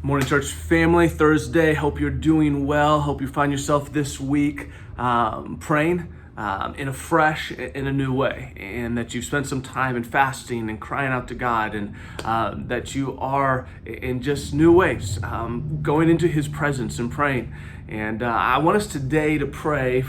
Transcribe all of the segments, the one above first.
Morning, church family. Thursday. Hope you're doing well. Hope you find yourself this week praying in a fresh, in a new way, and that you've spent some time in fasting and crying out to God, and that you are in just new ways going into His presence and praying. And I want us today to pray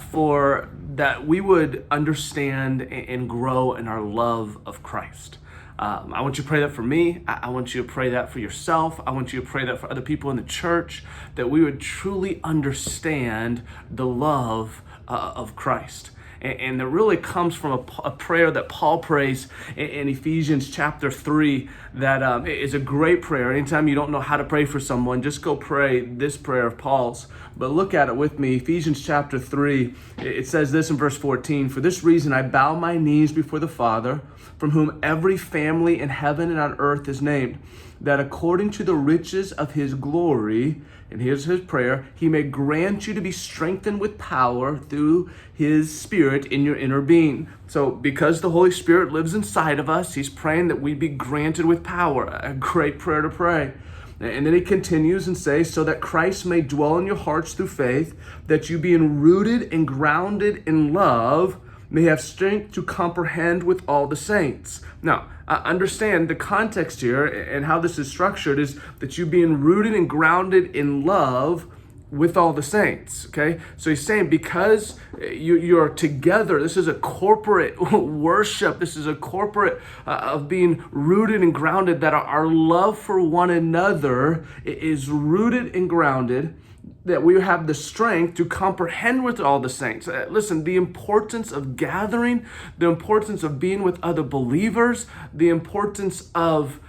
for that we would understand and grow in our love of Christ. I want you to pray that for me. I want you to pray that for yourself. I want you to pray that for other people in the church, that we would truly understand the love of Christ. And that really comes from a prayer that Paul prays in Ephesians chapter 3 that is a great prayer. Anytime you don't know how to pray for someone, just go pray this prayer of Paul's. But look at it with me. Ephesians chapter 3, it says this in verse 14, "For this reason I bow my knees before the Father, from whom every family in heaven and on earth is named, that according to the riches of His glory," and here's his prayer, "He may grant you to be strengthened with power through His Spirit in your inner being." So because the Holy Spirit lives inside of us, he's praying that we be granted with power. A great prayer to pray. And then he continues and says, "So that Christ may dwell in your hearts through faith, that you being rooted and grounded in love, may have strength to comprehend with all the saints." Now, understand the context here and how this is structured is that you being rooted and grounded in love with all the saints, okay? So he's saying because you're together, this is a corporate worship, this is a corporate of being rooted and grounded, that our love for one another is rooted and grounded, that we have the strength to comprehend with all the saints. Listen, the importance of gathering, the importance of being with other believers, the importance of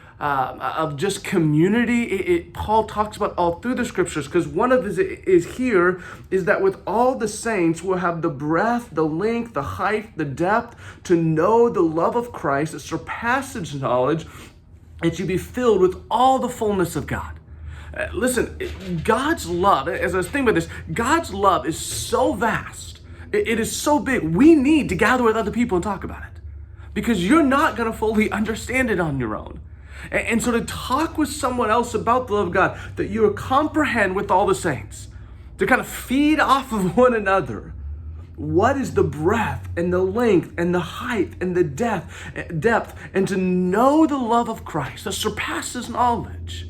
just community. Paul talks about all through the scriptures, because one of his is here is that with all the saints we'll have the breadth, the length, the height, the depth to know the love of Christ that surpasses knowledge, that you be filled with all the fullness of God. Listen, God's love, as I was thinking about this, God's love is so vast. It is so big. We need to gather with other people and talk about it, because you're not going to fully understand it on your own. And so to talk with someone else about the love of God, that you comprehend with all the saints, to kind of feed off of one another. What is the breadth and the length and the height and the depth, and to know the love of Christ that surpasses knowledge.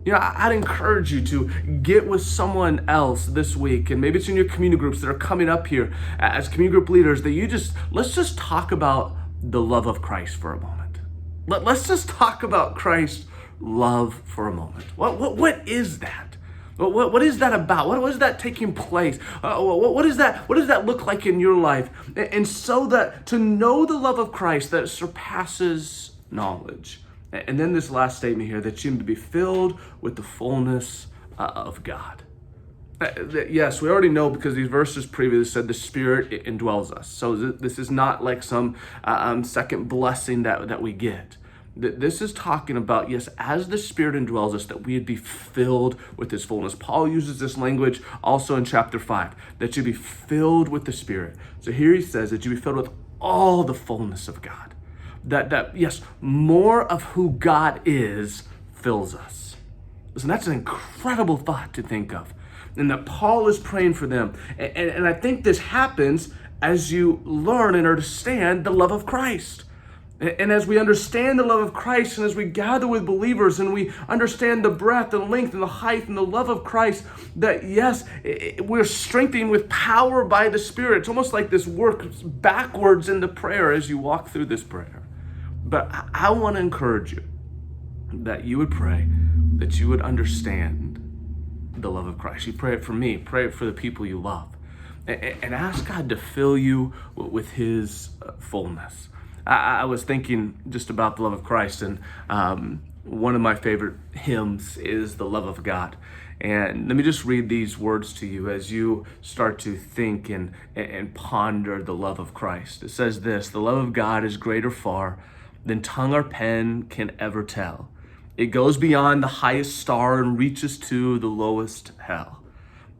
You know, I'd encourage you to get with someone else this week, and maybe it's in your community groups that are coming up here as community group leaders, that let's just talk about the love of Christ for a moment. Let's just talk about Christ's love for a moment. What is that? What is that about? What is that taking place? What does that look like in your life? And so that to know the love of Christ that surpasses knowledge. And then this last statement here, that you need to be filled with the fullness of God. Yes, we already know, because these verses previously said the Spirit indwells us. So this is not like some second blessing that we get. This is talking about, yes, as the Spirit indwells us, that we would be filled with His fullness. Paul uses this language also in chapter 5, that you be filled with the Spirit. So here he says that you be filled with all the fullness of God. That yes, more of who God is fills us. Listen, that's an incredible thought to think of. And that Paul is praying for them. And I think this happens as you learn and understand the love of Christ. And as we understand the love of Christ, and as we gather with believers and we understand the breadth and length and the height and the love of Christ, that yes, we're strengthened with power by the Spirit. It's almost like this works backwards in the prayer as you walk through this prayer. But I want to encourage you that you would pray, that you would understand the love of Christ. You pray it for me, pray it for the people you love, and ask God to fill you with His fullness. I was thinking just about the love of Christ, and one of my favorite hymns is The Love of God. And let me just read these words to you as you start to think and ponder the love of Christ. It says this: "The love of God is greater far than tongue or pen can ever tell. It goes beyond the highest star and reaches to the lowest hell.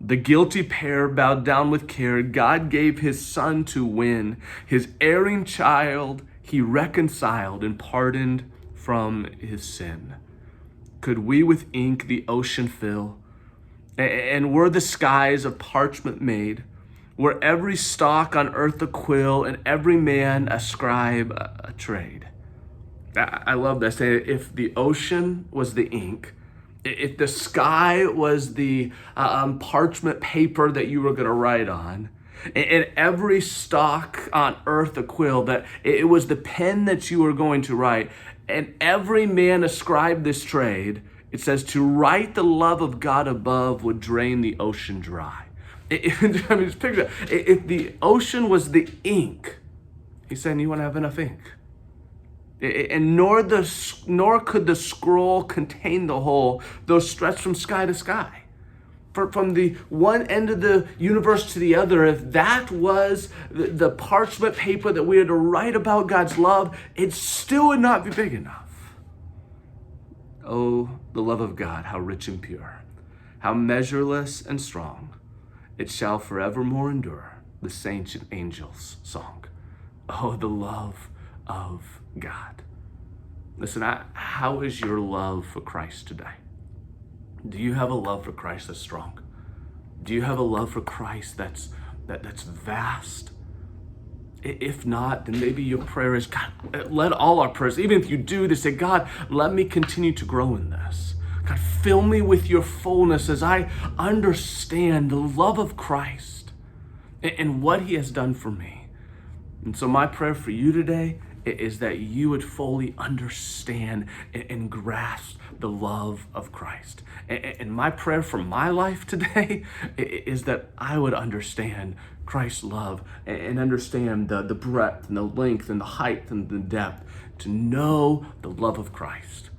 The guilty pair bowed down with care. God gave His Son to win. His erring child He reconciled and pardoned from his sin." could we with ink the ocean fill, and were the skies of parchment made, were every stalk on earth a quill, and every man a scribe a trade. I love that. Say, if the ocean was the ink, if the sky was the parchment paper that you were going to write on, and every stalk on earth a quill, that it was the pen that you were going to write, and every man ascribed this trade, it says to write the love of God above would drain the ocean dry. I mean, just picture, if the ocean was the ink, he's saying you want to have enough ink. And nor could the scroll contain the whole, though stretched from sky to sky. From the one end of the universe to the other, if that was the parchment paper that we had to write about God's love, it still would not be big enough. Oh, the love of God, how rich and pure, how measureless and strong, it shall forevermore endure, the saints and angels' song. Oh, the love of God. Listen, how is your love for Christ today? Do you have a love for Christ that's strong? Do you have a love for Christ that's vast? If not, then maybe your prayer is, God, let all our prayers, even if you do this, say, God, let me continue to grow in this. God, fill me with your fullness as I understand the love of Christ and what he has done for me. And so my prayer for you today is that you would fully understand and grasp the love of Christ. And my prayer for my life today is that I would understand Christ's love and understand the breadth and the length and the height and the depth to know the love of Christ.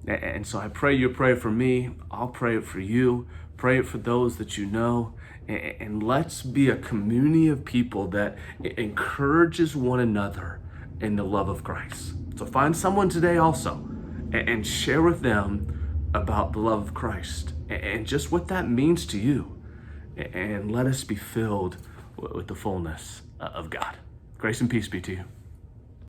And so I pray you pray for me. I'll pray it for you. Pray it for those that you know. And let's be a community of people that encourages one another in the love of Christ. So find someone today also and share with them about the love of Christ and just what that means to you. And let us be filled with the fullness of God. Grace and peace be to you.